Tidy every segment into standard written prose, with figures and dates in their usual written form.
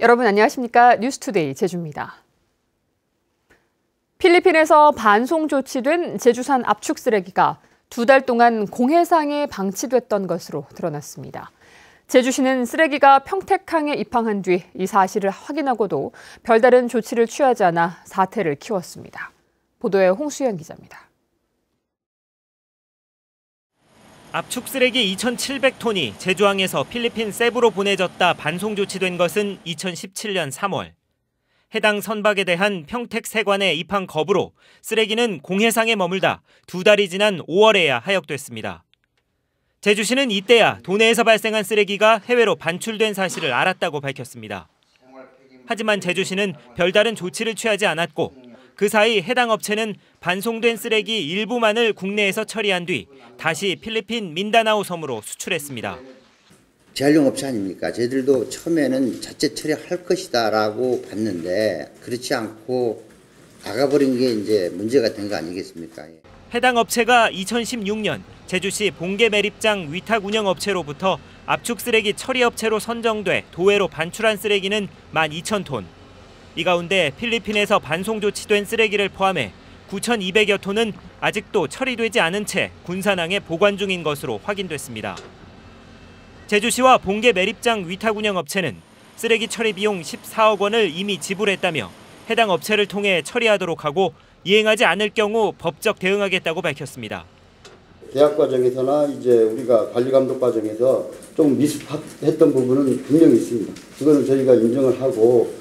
여러분 안녕하십니까? 뉴스투데이 제주입니다. 필리핀에서 반송 조치된 제주산 압축 쓰레기가 2달 동안 공해상에 방치됐던 것으로 드러났습니다. 제주시는 쓰레기가 평택항에 입항한 뒤 이 사실을 확인하고도 별다른 조치를 취하지 않아 사태를 키웠습니다. 보도에 홍수연 기자입니다. 압축 쓰레기 2,700톤이 제주항에서 필리핀 세부로 보내졌다 반송 조치된 것은 2017년 3월. 해당 선박에 대한 평택 세관의 입항 거부로 쓰레기는 공해상에 머물다 2달이 지난 5월에야 하역됐습니다. 제주시는 이때야 도내에서 발생한 쓰레기가 해외로 반출된 사실을 알았다고 밝혔습니다. 하지만 제주시는 별다른 조치를 취하지 않았고 그 사이 해당 업체는 반송된 쓰레기 일부만을 국내에서 처리한 뒤 다시 필리핀 민다나오 섬으로 수출했습니다. 재활용 업체 아닙니까? 저희들도 처음에는 자체 처리할 것이다라고 봤는데 그렇지 않고 나가버린 게 이제 문제가 된 거 아니겠습니까? 해당 업체가 2016년 제주시 봉계 매립장 위탁 운영 업체로부터 압축 쓰레기 처리 업체로 선정돼 도외로 반출한 쓰레기는 12,000톤. 이 가운데 필리핀에서 반송 조치된 쓰레기를 포함해 9,200여 톤은 아직도 처리되지 않은 채 군산항에 보관 중인 것으로 확인됐습니다. 제주시와 봉계 매립장 위탁 운영 업체는 쓰레기 처리 비용 14억 원을 이미 지불했다며 해당 업체를 통해 처리하도록 하고 이행하지 않을 경우 법적 대응하겠다고 밝혔습니다. 계약 과정에서나 이제 우리가 관리 감독 과정에서 좀 미흡했던 부분은 분명히 있습니다. 그거는 저희가 인정을 하고.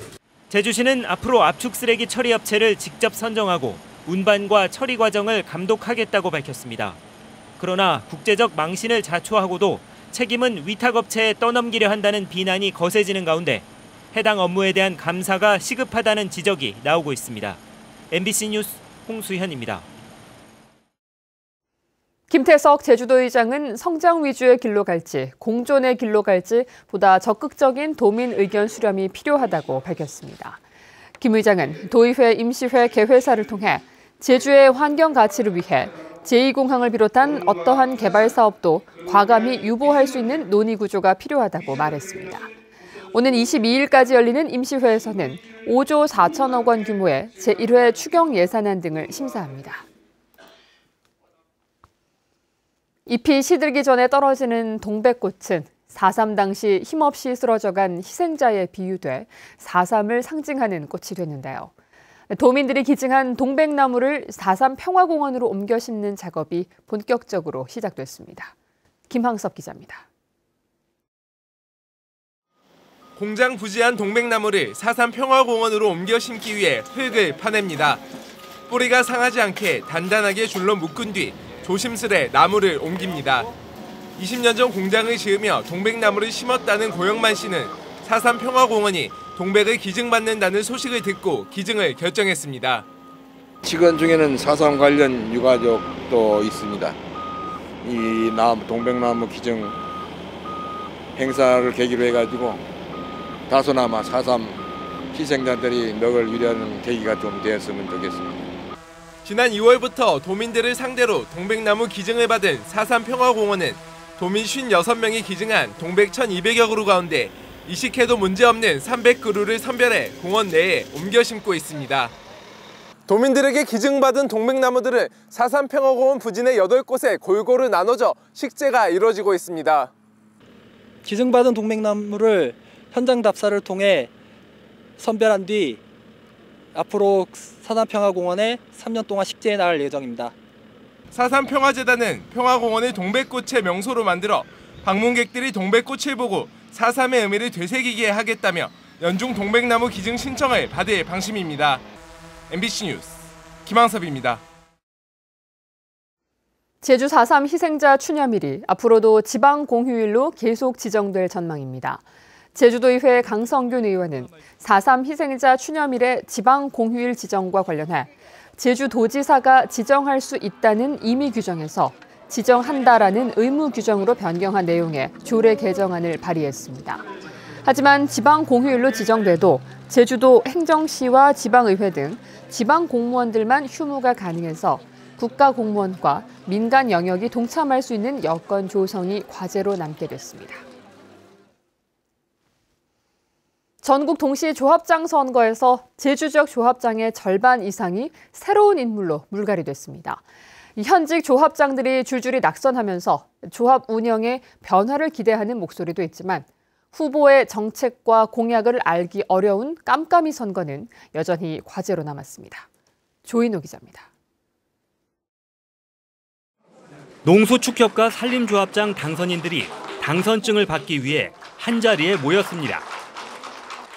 제주시는 앞으로 압축 쓰레기 처리 업체를 직접 선정하고 운반과 처리 과정을 감독하겠다고 밝혔습니다. 그러나 국제적 망신을 자초하고도 책임은 위탁업체에 떠넘기려 한다는 비난이 거세지는 가운데 해당 업무에 대한 감사가 시급하다는 지적이 나오고 있습니다. MBC 뉴스 홍수현입니다. 김태석 제주도의장은 성장 위주의 길로 갈지 공존의 길로 갈지 보다 적극적인 도민 의견 수렴이 필요하다고 밝혔습니다. 김 의장은 도의회 임시회 개회사를 통해 제주의 환경 가치를 위해 제2공항을 비롯한 어떠한 개발 사업도 과감히 유보할 수 있는 논의 구조가 필요하다고 말했습니다. 오는 22일까지 열리는 임시회에서는 5조 4천억 원 규모의 제1회 추경 예산안 등을 심사합니다. 잎이 시들기 전에 떨어지는 동백꽃은 4.3 당시 힘없이 쓰러져간 희생자에 비유돼 4.3을 상징하는 꽃이 됐는데요. 도민들이 기증한 동백나무를 4.3 평화공원으로 옮겨 심는 작업이 본격적으로 시작됐습니다. 김항섭 기자입니다. 공장 부지한 동백나무를 4.3 평화공원으로 옮겨 심기 위해 흙을 파냅니다. 뿌리가 상하지 않게 단단하게 줄로 묶은 뒤 조심스레 나무를 옮깁니다. 20년 전 공장을 지으며 동백나무를 심었다는 고영만 씨는 4.3 평화공원이 동백을 기증받는다는 소식을 듣고 기증을 결정했습니다. 직원 중에는 4.3 관련 유가족도 있습니다. 이 동백나무 기증 행사를 계기로 해가지고 다소나마 4.3 희생자들이 넋을 위로하는 계기가 좀 되었으면 좋겠습니다. 지난 2월부터 도민들을 상대로 동백나무 기증을 받은 4.3 평화공원은 도민 56명이 기증한 동백 1,200여 그루 가운데 이식해도 문제없는 300그루를 선별해 공원 내에 옮겨 심고 있습니다. 도민들에게 기증받은 동백나무들을 4.3 평화공원 부진의 8곳에 골고루 나눠져 식재가 이루어지고 있습니다. 기증받은 동백나무를 현장 답사를 통해 선별한 뒤 앞으로 4.3 평화공원에 3년 동안 식재해 나갈 예정입니다. 4.3 평화재단은 평화공원을 동백꽃의 명소로 만들어 방문객들이 동백꽃을 보고 4.3의 의미를 되새기게 하겠다며 연중 동백나무 기증 신청을 받을 방침입니다. MBC 뉴스 김항섭입니다. 제주 4.3 희생자 추념일이 앞으로도 지방 공휴일로 계속 지정될 전망입니다. 제주도의회 강성균 의원은 4.3 희생자 추념일의 지방 공휴일 지정과 관련해 제주도지사가 지정할 수 있다는 임의 규정에서 지정한다라는 의무 규정으로 변경한 내용의 조례 개정안을 발의했습니다. 하지만 지방 공휴일로 지정돼도 제주도 행정시와 지방의회 등 지방 공무원들만 휴무가 가능해서 국가공무원과 민간 영역이 동참할 수 있는 여건 조성이 과제로 남게 됐습니다. 전국 동시 조합장 선거에서 제주 지역 조합장의 절반 이상이 새로운 인물로 물갈이됐습니다. 현직 조합장들이 줄줄이 낙선하면서 조합 운영에 변화를 기대하는 목소리도 있지만 후보의 정책과 공약을 알기 어려운 깜깜이 선거는 여전히 과제로 남았습니다. 조인호 기자입니다. 농수축협과 산림조합장 당선인들이 당선증을 받기 위해 한자리에 모였습니다.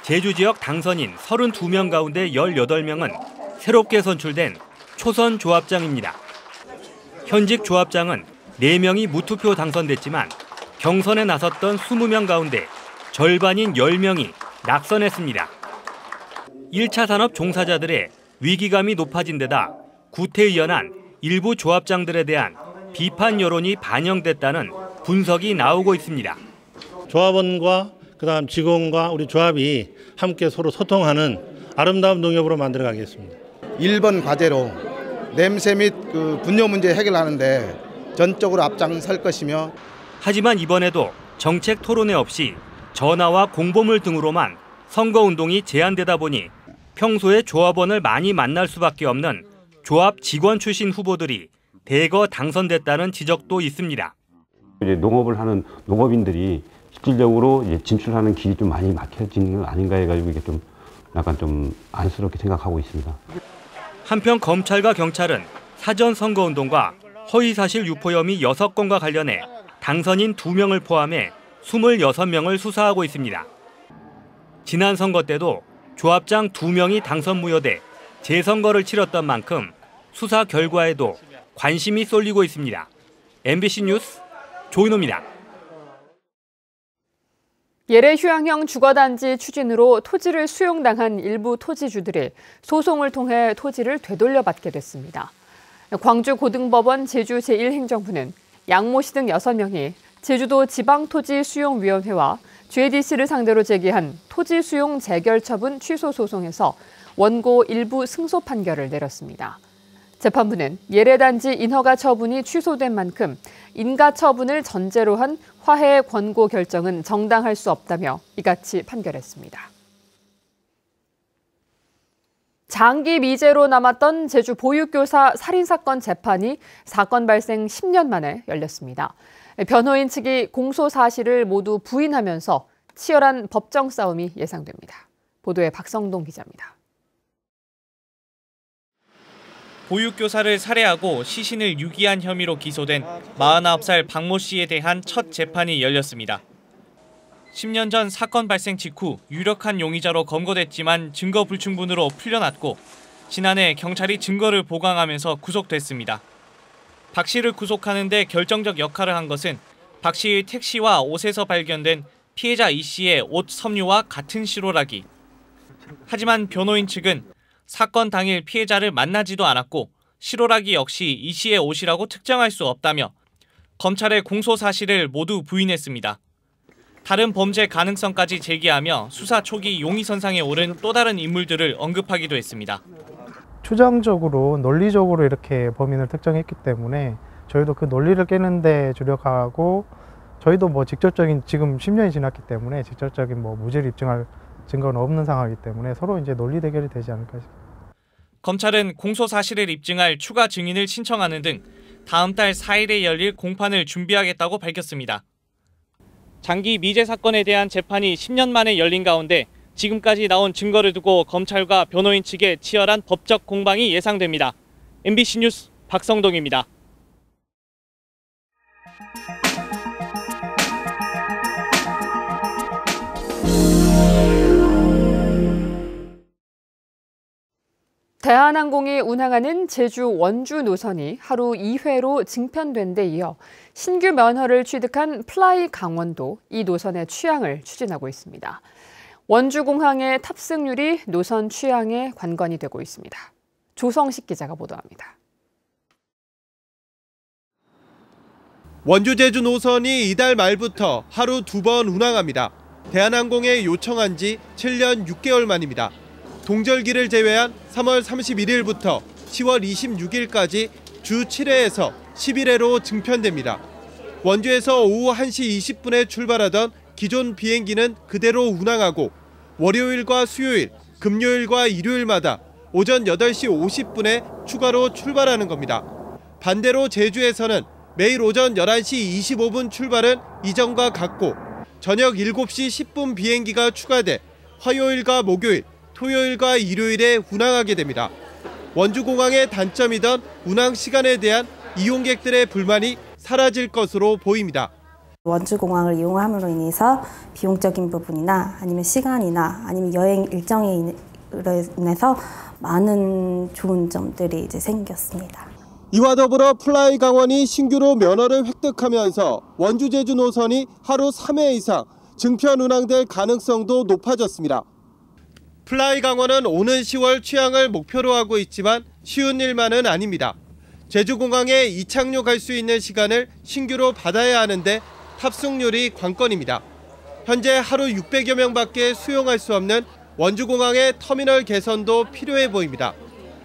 제주 지역 당선인 32명 가운데 18명은 새롭게 선출된 초선 조합장입니다. 현직 조합장은 4명이 무투표 당선됐지만 경선에 나섰던 20명 가운데 절반인 10명이 낙선했습니다. 1차 산업 종사자들의 위기감이 높아진 데다 구태의연한 일부 조합장들에 대한 비판 여론이 반영됐다는 분석이 나오고 있습니다. 조합원과 그다음 직원과 우리 조합이 함께 서로 소통하는 아름다운 농협으로 만들어가겠습니다. 1번 과제로 냄새 및 분뇨 문제 해결하는데 전적으로 앞장설 것이며 하지만 이번에도 정책 토론회 없이 전화와 공보물 등으로만 선거운동이 제한되다 보니 평소에 조합원을 많이 만날 수밖에 없는 조합 직원 출신 후보들이 대거 당선됐다는 지적도 있습니다. 이제 농업을 하는 농업인들이 실질적으로 이제 진출하는 길이 좀 많이 막혀지는 건 아닌가 해가지고 이게 좀 약간 좀 안쓰럽게 생각하고 있습니다. 한편 검찰과 경찰은 사전 선거운동과 허위사실 유포 혐의 6건과 관련해 당선인 2명을 포함해 26명을 수사하고 있습니다. 지난 선거 때도 조합장 2명이 당선 무효돼 재선거를 치렀던 만큼 수사 결과에도 관심이 쏠리고 있습니다. MBC 뉴스 조인호입니다. 예래 휴양형 주거단지 추진으로 토지를 수용당한 일부 토지주들이 소송을 통해 토지를 되돌려받게 됐습니다. 광주고등법원 제주 제1행정부는 양모 씨 등 6명이 제주도 지방토지수용위원회와 JDC를 상대로 제기한 토지 수용 재결 처분 취소 소송에서 원고 일부 승소 판결을 내렸습니다. 재판부는 예래단지 인허가 처분이 취소된 만큼 인가 처분을 전제로 한 화해 권고 결정은 정당할 수 없다며 이같이 판결했습니다. 장기 미제로 남았던 제주 보육교사 살인사건 재판이 사건 발생 10년 만에 열렸습니다. 변호인 측이 공소 사실을 모두 부인하면서 치열한 법정 싸움이 예상됩니다. 보도에 박성동 기자입니다. 보육교사를 살해하고 시신을 유기한 혐의로 기소된 49살 박모 씨에 대한 첫 재판이 열렸습니다. 10년 전 사건 발생 직후 유력한 용의자로 검거됐지만 증거 불충분으로 풀려났고 지난해 경찰이 증거를 보강하면서 구속됐습니다. 박 씨를 구속하는 데 결정적 역할을 한 것은 박 씨의 택시와 옷에서 발견된 피해자 이 씨의 옷 섬유와 같은 시로라기. 하지만 변호인 측은 사건 당일 피해자를 만나지도 않았고 시로라기 역시 이 씨의 옷이라고 특정할 수 없다며 검찰의 공소 사실을 모두 부인했습니다. 다른 범죄 가능성까지 제기하며 수사 초기 용의선상에 오른 또 다른 인물들을 언급하기도 했습니다. 추정적으로 논리적으로 이렇게 범인을 특정했기 때문에 저희도 그 논리를 깨는 데 주력하고 저희도 뭐 직접적인 지금 10년이 지났기 때문에 직접적인 뭐 무죄를 입증할 증거는 없는 상황이기 때문에 서로 이제 논리 대결이 되지 않을까 싶습니다. 검찰은 공소 사실을 입증할 추가 증인을 신청하는 등 다음 달 4일에 열릴 공판을 준비하겠다고 밝혔습니다. 장기 미제 사건에 대한 재판이 10년 만에 열린 가운데 지금까지 나온 증거를 두고 검찰과 변호인 측의 치열한 법적 공방이 예상됩니다. MBC 뉴스 박성동입니다. 대한항공이 운항하는 제주 원주 노선이 하루 2회로 증편된 데 이어 신규 면허를 취득한 플라이 강원도 이 노선의 취항을 추진하고 있습니다. 원주공항의 탑승률이 노선 취항에 관건이 되고 있습니다. 조성식 기자가 보도합니다. 원주 제주 노선이 이달 말부터 하루 2번 운항합니다. 대한항공에 요청한 지 7년 6개월 만입니다. 동절기를 제외한 3월 31일부터 10월 26일까지 주 7회에서 11회로 증편됩니다. 원주에서 오후 1시 20분에 출발하던 기존 비행기는 그대로 운항하고 월요일과 수요일, 금요일과 일요일마다 오전 8시 50분에 추가로 출발하는 겁니다. 반대로 제주에서는 매일 오전 11시 25분 출발은 이전과 같고 저녁 7시 10분 비행기가 추가돼 화요일과 목요일, 토요일과 일요일에 운항하게 됩니다. 원주공항의 단점이던 운항 시간에 대한 이용객들의 불만이 사라질 것으로 보입니다. 원주공항을 이용함으로 인해서 비용적인 부분이나 아니면 시간이나 아니면 여행 일정에 인해서 많은 좋은 점들이 이제 생겼습니다. 이와 더불어 플라이 강원이 신규로 면허를 획득하면서 원주 제주 노선이 하루 3회 이상 증편 운항될 가능성도 높아졌습니다. 플라이 강원은 오는 10월 취항을 목표로 하고 있지만 쉬운 일만은 아닙니다. 제주공항에 이착륙할 수 있는 시간을 신규로 받아야 하는데 탑승률이 관건입니다. 현재 하루 600여 명밖에 수용할 수 없는 원주공항의 터미널 개선도 필요해 보입니다.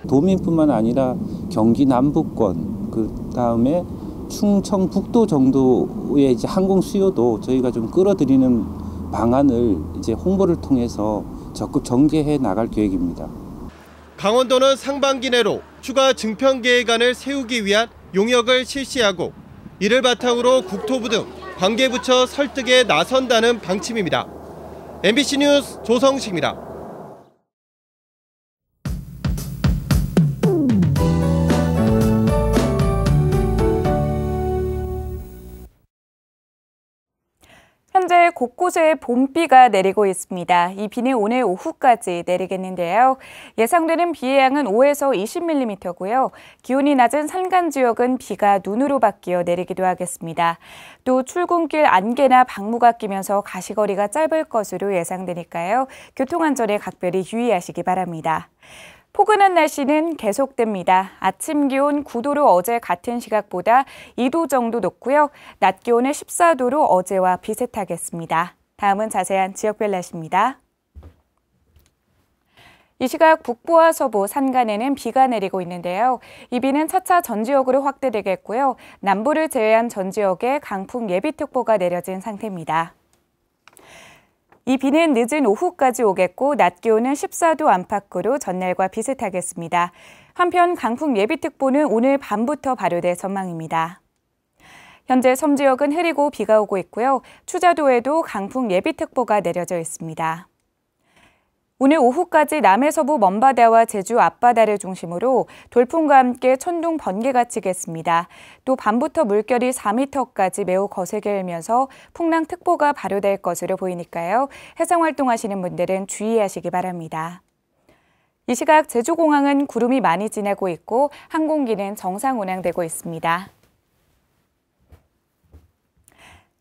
도민뿐만 아니라 경기 남부권, 그다음에 충청북도 정도의 이제 항공 수요도 저희가 좀 끌어들이는 방안을 이제 홍보를 통해서 적극 전개해 나갈 계획입니다. 강원도는 상반기 내로 추가 증편 계획안을 세우기 위한 용역을 실시하고 이를 바탕으로 국토부 등 관계부처 설득에 나선다는 방침입니다. MBC 뉴스 조성식입니다. 현재 곳곳에 봄비가 내리고 있습니다. 이 비는 오늘 오후까지 내리겠는데요. 예상되는 비의 양은 5에서 20mm고요. 기온이 낮은 산간 지역은 비가 눈으로 바뀌어 내리기도 하겠습니다. 또 출근길 안개나 방무가 끼면서 가시거리가 짧을 것으로 예상되니까요. 교통안전에 각별히 유의하시기 바랍니다. 포근한 날씨는 계속됩니다. 아침 기온 9도로 어제 같은 시각보다 2도 정도 높고요. 낮 기온은 14도로 어제와 비슷하겠습니다. 다음은 자세한 지역별 날씨입니다. 이 시각 북부와 서부, 산간에는 비가 내리고 있는데요. 이 비는 차차 전 지역으로 확대되겠고요. 남부를 제외한 전 지역에 강풍 예비특보가 내려진 상태입니다. 이 비는 늦은 오후까지 오겠고 낮 기온은 14도 안팎으로 전날과 비슷하겠습니다. 한편 강풍 예비특보는 오늘 밤부터 발효될 전망입니다. 현재 섬 지역은 흐리고 비가 오고 있고요. 추자도에도 강풍 예비특보가 내려져 있습니다. 오늘 오후까지 남해서부 먼바다와 제주 앞바다를 중심으로 돌풍과 함께 천둥, 번개가 치겠습니다. 또 밤부터 물결이 4m까지 매우 거세게 일면서 풍랑특보가 발효될 것으로 보이니까요. 해상활동하시는 분들은 주의하시기 바랍니다. 이 시각 제주공항은 구름이 많이 지나고 있고 항공기는 정상 운항되고 있습니다.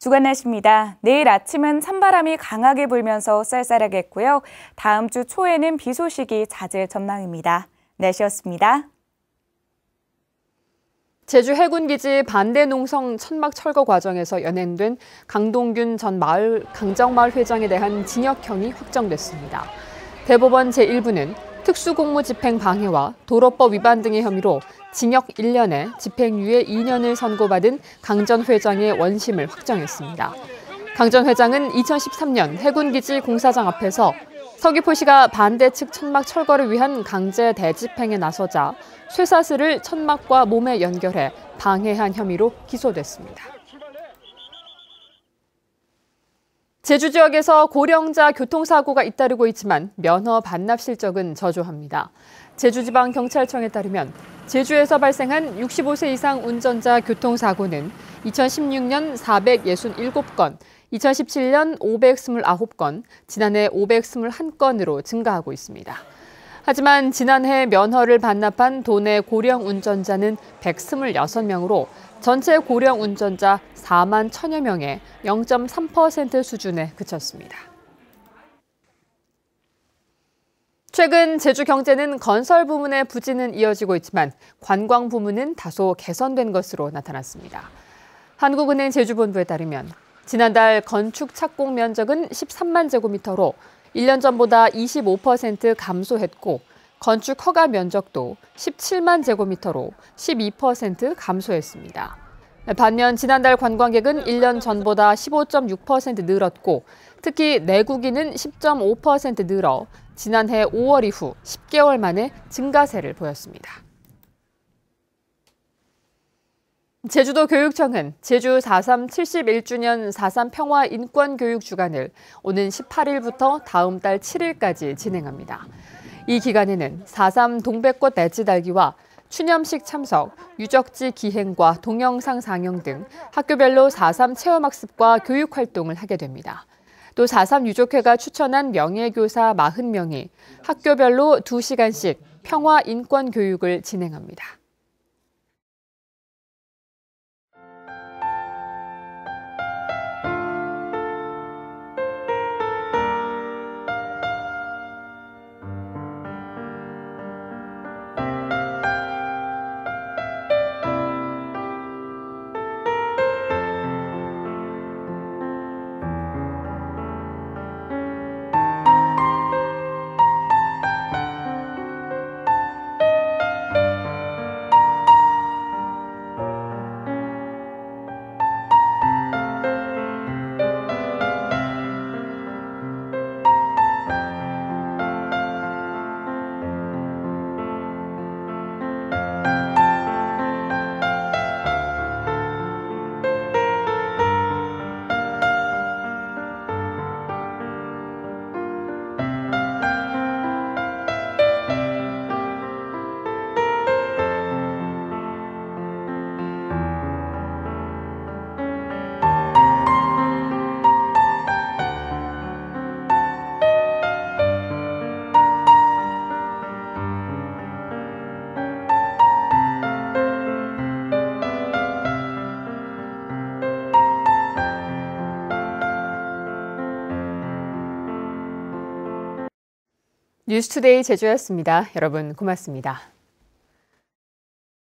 주간 날씨입니다. 내일 아침은 찬바람이 강하게 불면서 쌀쌀하겠고요. 다음 주 초에는 비 소식이 잦을 전망입니다. 날씨였습니다. 제주 해군기지 반대농성 천막 철거 과정에서 연행된 강동균 전 강정마을 회장에 대한 징역형이 확정됐습니다. 대법원 제1부는 특수공무집행 방해와 도로법 위반 등의 혐의로 징역 1년에 집행유예 2년을 선고받은 강 전 회장의 원심을 확정했습니다. 강 전 회장은 2013년 해군기지 공사장 앞에서 서귀포시가 반대 측 천막 철거를 위한 강제 대집행에 나서자 쇠사슬을 천막과 몸에 연결해 방해한 혐의로 기소됐습니다. 제주 지역에서 고령자 교통사고가 잇따르고 있지만 면허 반납 실적은 저조합니다. 제주지방경찰청에 따르면 제주에서 발생한 65세 이상 운전자 교통사고는 2016년 467건, 2017년 529건, 지난해 521건으로 증가하고 있습니다. 하지만 지난해 면허를 반납한 도내 고령 운전자는 126명으로 전체 고령 운전자 4만 1,000여 명의 0.3% 수준에 그쳤습니다. 최근 제주 경제는 건설 부문의 부진은 이어지고 있지만 관광 부문은 다소 개선된 것으로 나타났습니다. 한국은행 제주본부에 따르면 지난달 건축 착공 면적은 13만 제곱미터로 1년 전보다 25% 감소했고 건축 허가 면적도 17만 제곱미터로 12% 감소했습니다. 반면 지난달 관광객은 1년 전보다 15.6% 늘었고 특히 내국인은 10.5% 늘어 지난해 5월 이후 10개월 만에 증가세를 보였습니다. 제주도 교육청은 제주 4.3 71주년 4.3 평화 인권교육 주간을 오는 18일부터 다음 달 7일까지 진행합니다. 이 기간에는 4.3 동백꽃 배지 달기와 추념식 참석, 유적지 기행과 동영상 상영 등 학교별로 4.3 체험학습과 교육활동을 하게 됩니다. 또 4.3 유족회가 추천한 명예교사 40명이 학교별로 2시간씩 평화 인권 교육을 진행합니다. 뉴스투데이 제주였습니다. 여러분 고맙습니다.